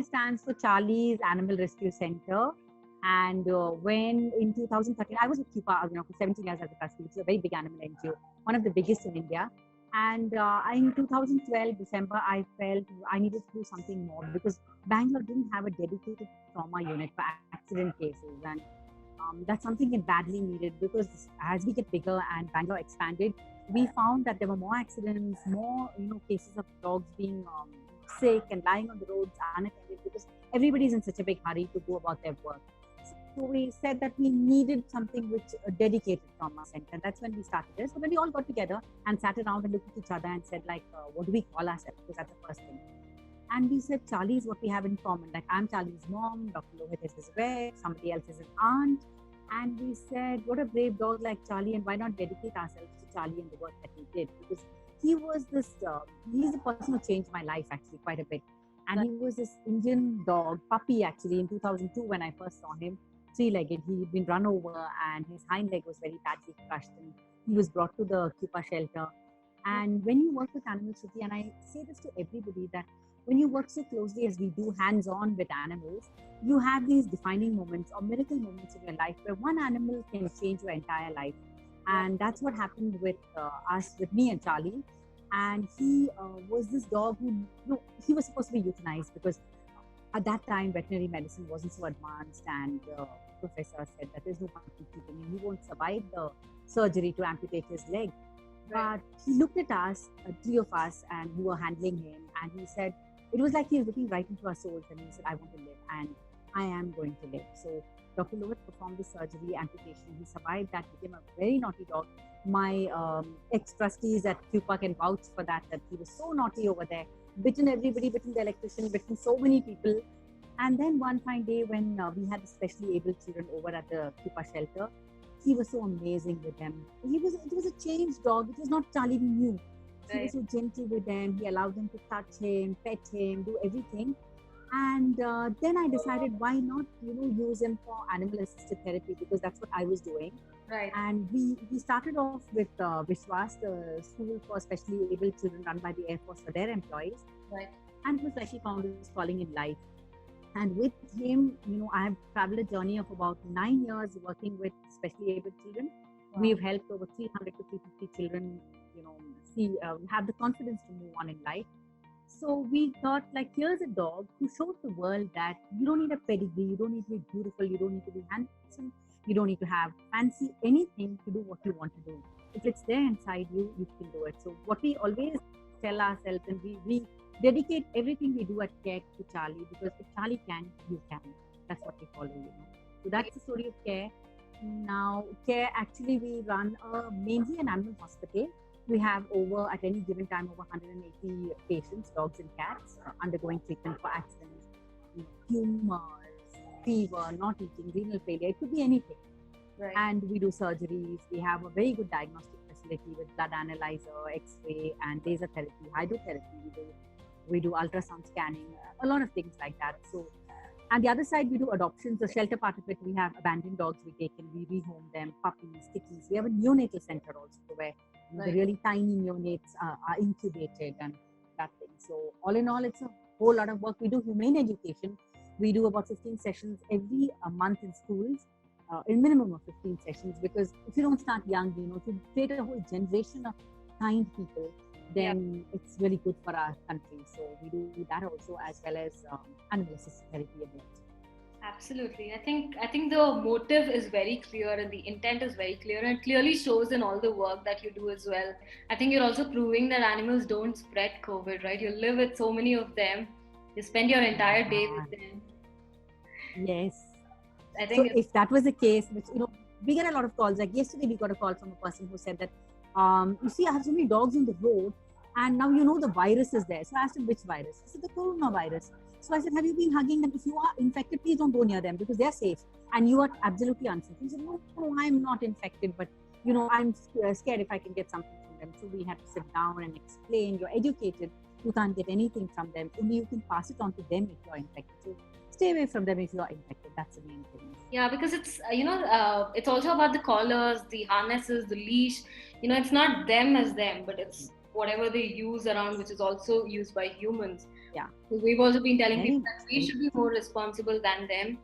stands for Charlie's Animal Rescue Center. And when in 2013, I was with Cupa, for 17 years as a trustee, which is a very big animal NGO, one of the biggest in India. And in 2012, December, I felt I needed to do something more because Bangalore didn't have a dedicated trauma unit for accident cases. And that's something it badly needed because as we get bigger and Bangalore expanded, we found that there were more accidents, more cases of dogs being sick and lying on the roads unattended because everybody's in such a big hurry to go about their work. So we said that we needed something which a dedicated trauma center. That's when we started this. So when we all got together and sat around and looked at each other and said, like, what do we call ourselves? Because that's the first thing. And we said, Charlie is what we have in common. Like, I'm Charlie's mom, Dr. Lohit is his wife, somebody else is an aunt. And we said, what a brave dog like Charlie, and why not dedicate ourselves to Charlie and the work that he did? Because he was this, he's the person who changed my life actually quite a bit. And he was this Indian dog, puppy actually, in 2002 when I first saw him, three-legged. He'd been run over and his hind leg was very badly crushed. And he was brought to the Cupa shelter. And when you work with Animal Shruti, and I say this to everybody, that when you work so closely as we do hands-on with animals, you have these defining moments or miracle moments in your life where one animal can change your entire life. And that's what happened with us, with me and Charlie. And he was this dog who, he was supposed to be euthanized because at that time, veterinary medicine wasn't so advanced, and the professor said that there's no point in keeping him. He won't survive the surgery to amputate his leg. But he looked at us, three of us, and who were handling him, and he said, it was like he was looking right into our souls, and he said, I want to live, and I am going to live. So Dr. Lohit performed the surgery, amputation. He survived that, became a very naughty dog. My ex-trustees at Cupa can vouch for that he was so naughty over there, bitten everybody, bitten the electrician, bitten so many people. And then one fine day when we had the specially able children over at the Cupa shelter, he was so amazing with them. It was a changed dog. It was not Charlie we knew. He was so gentle with them. He allowed them to touch him, pet him, do everything. And then I decided, why not, use him for animal-assisted therapy, because that's what I was doing. Right. And we started off with Vishwas, the school for specially able children run by the Air Force for their employees. Right. And it was like he found his calling in life. And with him, I have traveled a journey of about 9 years working with specially able children. Wow. We've helped over 300 to 350 children, have the confidence to move on in life. So we thought, like, here's a dog who showed the world that you don't need a pedigree, you don't need to be beautiful, you don't need to be handsome, you don't need to have fancy anything to do what you want to do. If it's there inside you, you can do it. So what we always tell ourselves, and we dedicate everything we do at CARE to Charlie, because if Charlie can, you can. That's what we follow, So that's the story of CARE. Now, CARE, actually, we run mainly an animal hospital. We have at any given time, over 180 patients, dogs and cats, undergoing treatment for accidents, tumors, fever, not eating, renal failure. It could be anything. Right. And we do surgeries. We have a very good diagnostic facility with blood analyzer, X-ray, and laser therapy, hydrotherapy. We do ultrasound scanning, a lot of things like that. So, and the other side, we do adoptions. The shelter part of it, we have abandoned dogs we take in, we rehome them, puppies, kitties. We have a neonatal center also where the really tiny neonates are incubated and that thing. So all in all, it's a whole lot of work. We do humane education. We do about 15 sessions every month in schools, a minimum of 15 sessions, because if you don't start young, if you create a whole generation of kind people, then it's really good for our country. So we do that also, as well as animal assisted therapy a bit. Absolutely. I think the motive is very clear and the intent is very clear, and it clearly shows in all the work that you do as well. I think you're also proving that animals don't spread COVID, right? You live with so many of them. You spend your entire day with them. Yes. I think so if that was the case, which, we get a lot of calls. Like yesterday, we got a call from a person who said that, you see, I have so many dogs on the road, and now the virus is there. So I asked him, which virus? He said, the coronavirus. So I said, have you been hugging them? If you are infected, please don't go near them because they're safe. And you are absolutely unsafe. He said, no, I'm not infected, but, I'm scared if I can get something from them. So we had to sit down and explain, you're educated. You can't get anything from them. Only you can pass it on to them if you're infected. So stay away from them if you're infected. That's the main thing. Yeah, because it's, it's also about the collars, the harnesses, the leash. It's not them as them, but it's whatever they use around, which is also used by humans. Yeah. We've also been telling Very people nice, that we very should be nice. more responsible than them,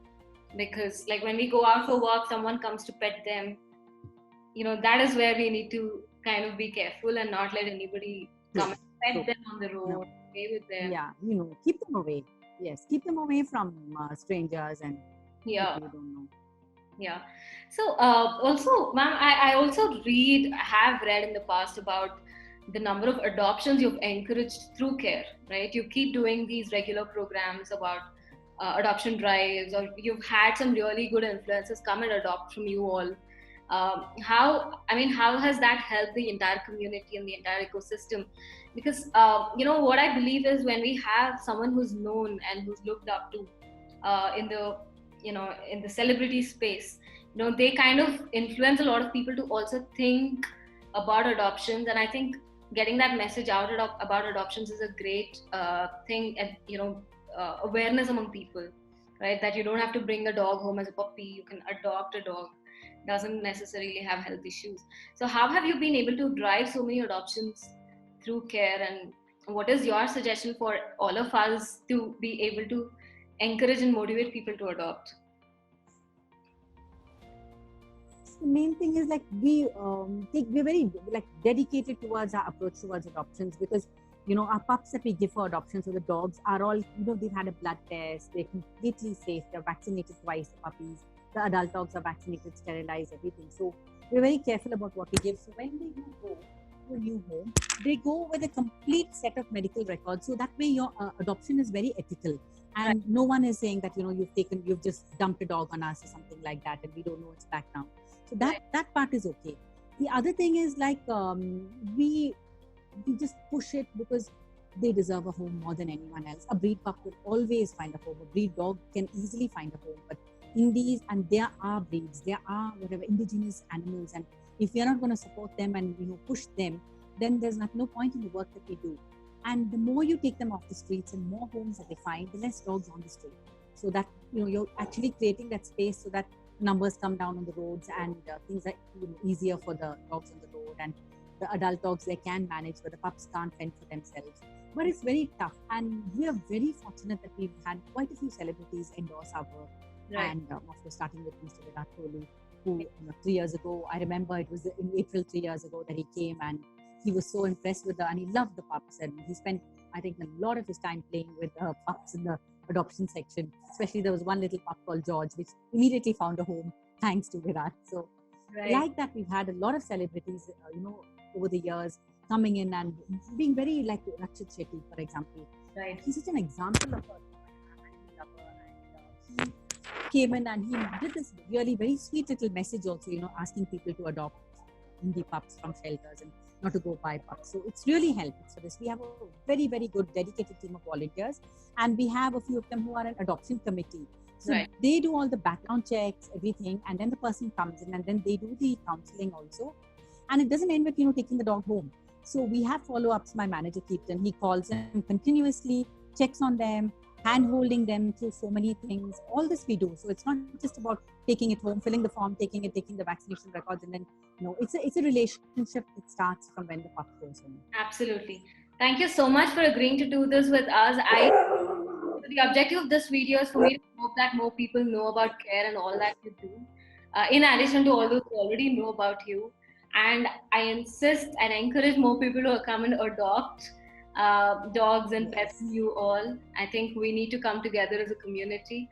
because like when we go out for work, someone comes to pet them, that is where we need to kind of be careful and not let anybody come and pet them on the road, play with them. Yeah, keep them away. Yes, keep them away from strangers and Yeah. people you don't know. Yeah. So also, ma'am, I also have read in the past about the number of adoptions you've encouraged through care, right? You keep doing these regular programs about adoption drives, or you've had some really good influencers come and adopt from you all. How has that helped the entire community and the entire ecosystem? Because what I believe is, when we have someone who's known and who's looked up to in the in the celebrity space, they kind of influence a lot of people to also think about adoptions. And I think getting that message out about adoptions is a great thing, and awareness among people, right? That you don't have to bring a dog home as a puppy, you can adopt a dog, doesn't necessarily have health issues. So how have you been able to drive so many adoptions through care, and what is your suggestion for all of us to be able to encourage and motivate people to adopt? The main thing is like we're very like dedicated towards our approach towards adoptions, because our pups that we give for adoption, so the dogs are all they've had a blood test, they're completely safe, they're vaccinated twice, the puppies. The adult dogs are vaccinated, sterilized, everything. So we're very careful about what we give. So when they do go to a new home, they go with a complete set of medical records. So that way your adoption is very ethical. And no one is saying that, you've just dumped a dog on us or something like that, and we don't know its background. So that part is okay. The other thing is like, we just push it because they deserve a home more than anyone else. A breed pup will always find a home. A breed dog can easily find a home. But indies, and there are breeds, there are whatever indigenous animals, and if we are not going to support them and push them, then there's no point in the work that we do. And the more you take them off the streets and more homes that they find, the less dogs on the street. So that you're actually creating that space so that numbers come down on the roads, and things are easier for the dogs on the road, and the adult dogs they can manage, but the pups can't fend for themselves. But it's very tough, and we are very fortunate that we've had quite a few celebrities endorse our work. Right. And of course, starting with Mr. Virat Kohli, who 3 years ago, I remember it was in April 3 years ago that he came, and he was so impressed with and he loved the pups, and he spent, I think, a lot of his time playing with pups in the adoption section. Especially there was one little pup called George, which immediately found a home thanks to Virat. So like that, we've had a lot of celebrities, over the years coming in and being very like Rakshit Shetty, for example. Right. He's such an example of a lover, and he came in and he did this really very sweet little message also, asking people to adopt Hindi pups from shelters and not to go buy pups. So it's really helped for this. We have a very, very good dedicated team of volunteers, and we have a few of them who are an adoption committee. So they do all the background checks, everything, and then the person comes in and then they do the counseling also. And it doesn't end with, taking the dog home. So we have follow-ups. My manager keeps them. He calls them continuously, checks on them, hand-holding them through so many things. All this we do. So it's not just about taking it home, filling the form, taking the vaccination records, and then, it's a relationship that starts from when the pup goes home. Absolutely. Thank you so much for agreeing to do this with us. The objective of this video is for me to hope that more people know about care and all that you do, in addition to all those who already know about you. And I insist and encourage more people to come and adopt dogs and pets from you all. I think we need to come together as a community.